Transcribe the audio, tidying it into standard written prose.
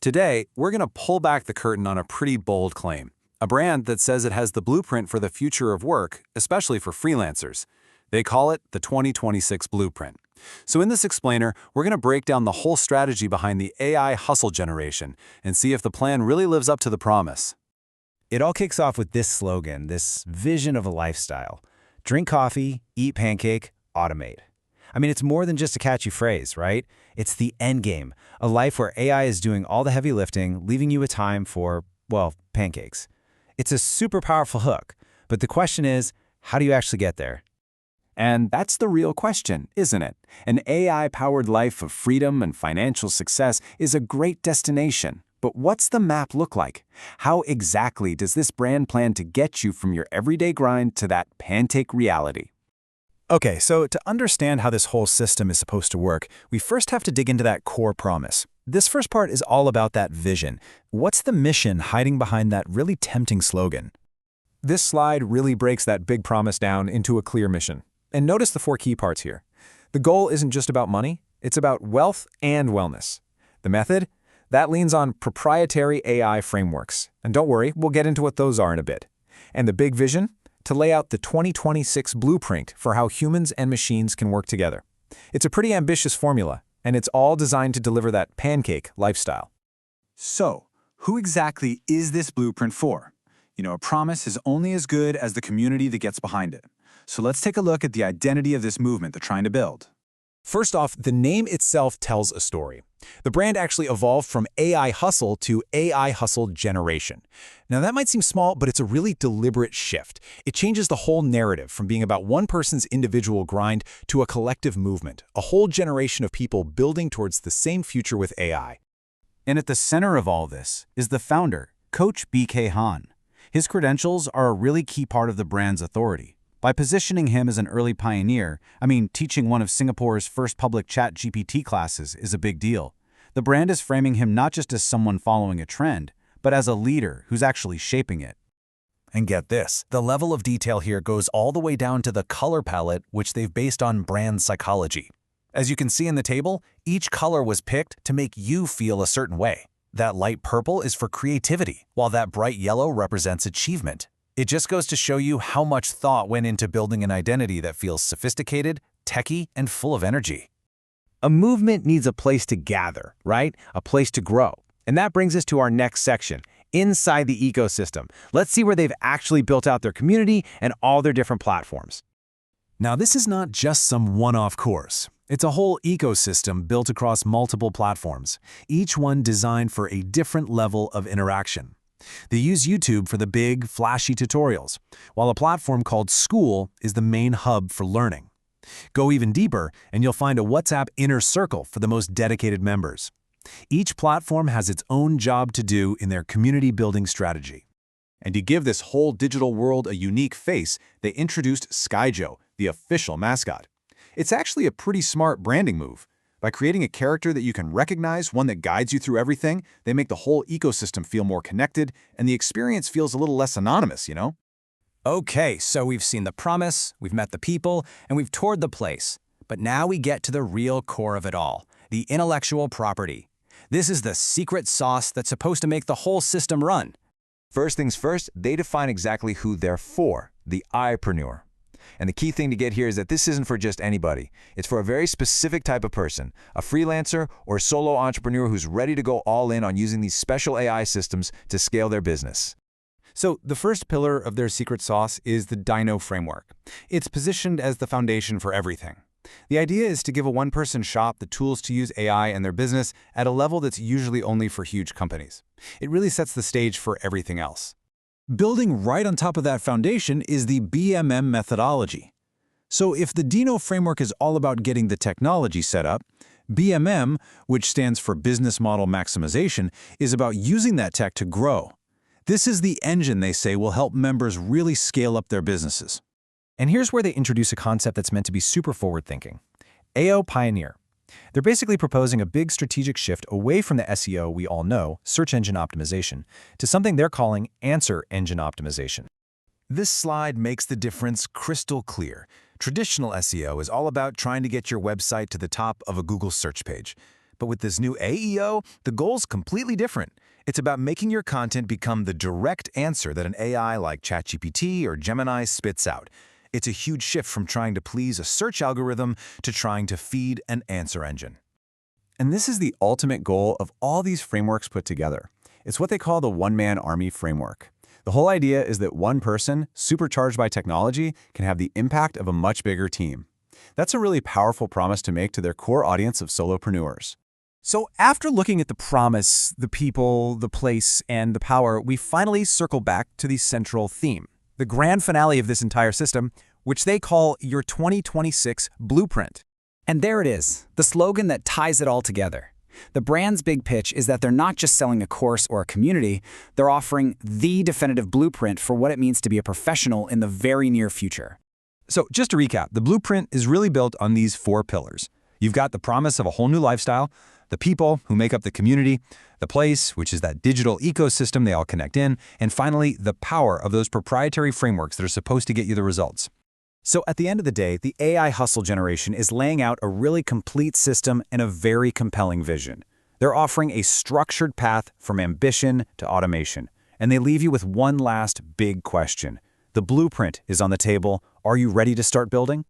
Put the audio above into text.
Today, we're going to pull back the curtain on a pretty bold claim. A brand that says it has the blueprint for the future of work, especially for freelancers. They call it the 2026 Blueprint. So in this explainer, we're going to break down the whole strategy behind the AI hustle generation and see if the plan really lives up to the promise. It all kicks off with this slogan, this vision of a lifestyle. Drink coffee, eat pancake, automate. I mean, it's more than just a catchy phrase, right? It's the end game, a life where AI is doing all the heavy lifting, leaving you a time for, well, pancakes. It's a super powerful hook, but the question is, how do you actually get there? And that's the real question, isn't it? An AI-powered life of freedom and financial success is a great destination. But what's the map look like? How exactly does this brand plan to get you from your everyday grind to that pancake reality? Okay, so to understand how this whole system is supposed to work, we first have to dig into that core promise. This first part is all about that vision. What's the mission hiding behind that really tempting slogan? This slide really breaks that big promise down into a clear mission. And notice the 4 key parts here. The goal isn't just about money, it's about wealth and wellness. The method? That leans on proprietary AI frameworks. And don't worry, we'll get into what those are in a bit. And the big vision? To lay out the 2026 blueprint for how humans and machines can work together. It's a pretty ambitious formula, and it's all designed to deliver that pancake lifestyle. So, who exactly is this blueprint for? A promise is only as good as the community that gets behind it. So let's take a look at the identity of this movement they're trying to build. First off, the name itself tells a story. The brand actually evolved from AI hustle to AI hustle generation. Now that might seem small, but it's a really deliberate shift. It changes the whole narrative from being about one person's individual grind to a collective movement, a whole generation of people building towards the same future with AI. And at the center of all this is the founder, Coach BK Han. His credentials are a really key part of the brand's authority. By positioning him as an early pioneer, teaching one of Singapore's first public chat GPT classes is a big deal. The brand is framing him not just as someone following a trend, but as a leader who's actually shaping it. And get this, the level of detail here goes all the way down to the color palette, which they've based on brand psychology. As you can see in the table, each color was picked to make you feel a certain way. That light purple is for creativity, while that bright yellow represents achievement. It just goes to show you how much thought went into building an identity that feels sophisticated, techy, and full of energy. A movement needs a place to gather, right? A place to grow. And that brings us to our next section, inside the ecosystem. Let's see where they've actually built out their community and all their different platforms. Now, this is not just some one-off course. It's a whole ecosystem built across multiple platforms, each one designed for a different level of interaction. They use YouTube for the big, flashy tutorials, while a platform called School is the main hub for learning. Go even deeper, and you'll find a WhatsApp inner circle for the most dedicated members. Each platform has its own job to do in their community-building strategy. And to give this whole digital world a unique face, they introduced Skyjo, the official mascot. It's actually a pretty smart branding move. By creating a character that you can recognize, one that guides you through everything, they make the whole ecosystem feel more connected, and the experience feels a little less anonymous, Okay, so we've seen the promise, we've met the people, and we've toured the place. But now we get to the real core of it all, the intellectual property. This is the secret sauce that's supposed to make the whole system run. First things first, they define exactly who they're for, the I-preneur. And the key thing to get here is that this isn't for just anybody. It's for a very specific type of person, a freelancer or solo entrepreneur who's ready to go all in on using these special AI systems to scale their business. So the first pillar of their secret sauce is the Dino framework. It's positioned as the foundation for everything. The idea is to give a one-person shop the tools to use AI in their business at a level that's usually only for huge companies. It really sets the stage for everything else. Building right on top of that foundation is the BMM methodology. So if the Dino framework is all about getting the technology set up, BMM, which stands for Business Model Maximization, is about using that tech to grow. This is the engine they say will help members really scale up their businesses. And here's where they introduce a concept that's meant to be super forward-thinking. AO Pioneer. They're basically proposing a big strategic shift away from the SEO we all know, search engine optimization, to something they're calling answer engine optimization. This slide makes the difference crystal clear. Traditional SEO is all about trying to get your website to the top of a Google search page. But with this new AEO, the goal's completely different. It's about making your content become the direct answer that an AI like ChatGPT or Gemini spits out. It's a huge shift from trying to please a search algorithm to trying to feed an answer engine. And this is the ultimate goal of all these frameworks put together. It's what they call the one-man army framework. The whole idea is that one person, supercharged by technology, can have the impact of a much bigger team. That's a really powerful promise to make to their core audience of solopreneurs. So after looking at the promise, the people, the place, and the power, we finally circle back to the central theme, the grand finale of this entire system, which they call your 2026 blueprint. And there it is, the slogan that ties it all together. The brand's big pitch is that they're not just selling a course or a community, they're offering the definitive blueprint for what it means to be a professional in the very near future. So just to recap, the blueprint is really built on these 4 pillars. You've got the promise of a whole new lifestyle, the people who make up the community, the place, which is that digital ecosystem they all connect in, and finally, the power of those proprietary frameworks that are supposed to get you the results. So at the end of the day, the AI hustle generation is laying out a really complete system and a very compelling vision. They're offering a structured path from ambition to automation, and they leave you with one last big question. The blueprint is on the table. Are you ready to start building?